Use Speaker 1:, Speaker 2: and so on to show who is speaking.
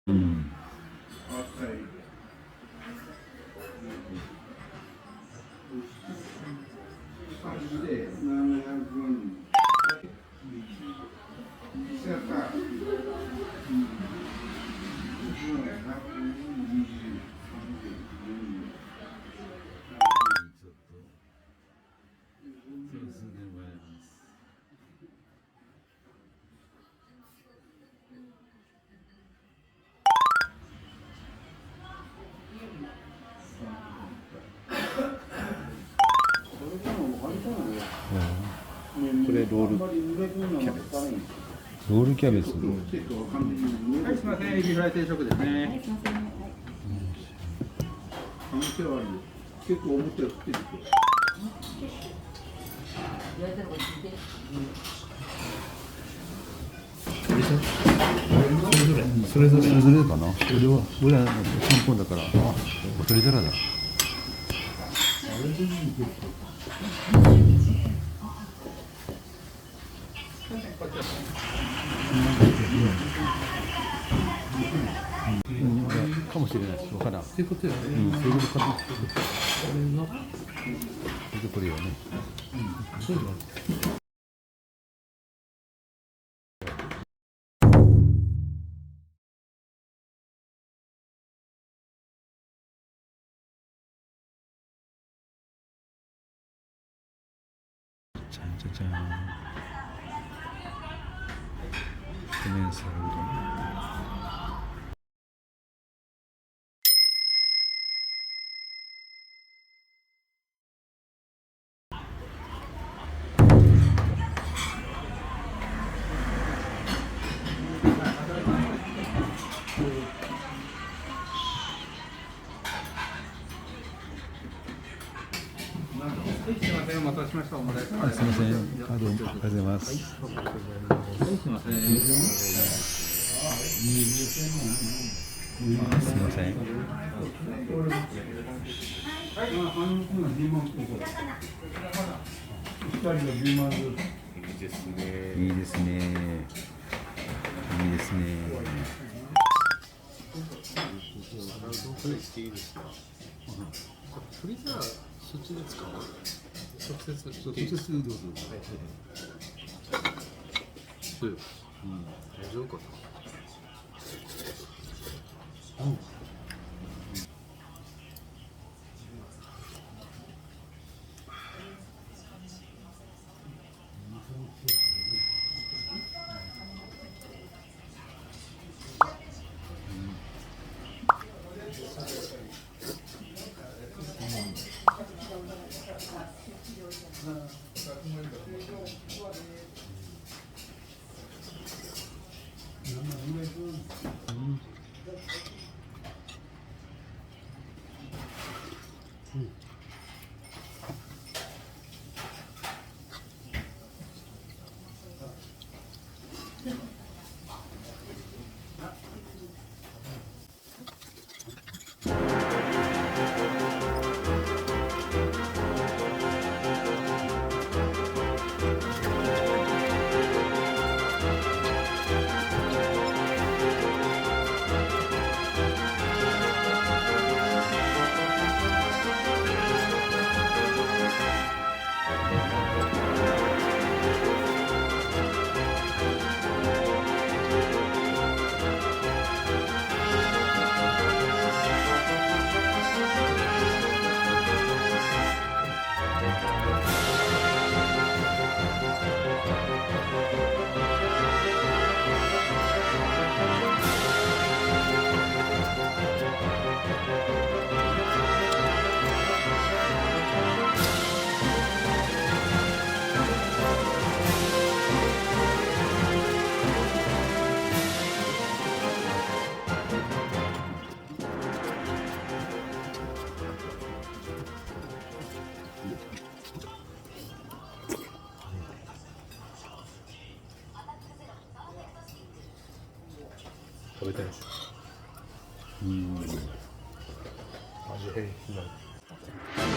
Speaker 1: うん。これロールキャベツ。ロールキャベツ。
Speaker 2: はい、すみません、エビフライ定食ですね。はい、すみません。はい。結構思ったより食ってる。
Speaker 1: それぞれかな。俺は3本だから、それぞれだ。かもしれないです。わからん。そういうことよね。そういうことかな。これがこれよね。そうだ。じゃんじゃじゃん。コメンサルうどん。
Speaker 2: すみません、お待たせしました。お待たせしました。
Speaker 1: すみません。どうもありがとうございます。
Speaker 2: はい、すみません。
Speaker 1: すみません。いいですね。いいですね。いいですね。
Speaker 3: それしていいですか。フリーザーそっちで使う。直接どうぞ。はいはい。そう。大丈夫かな。食べたいです。味変になる。
Speaker 1: した。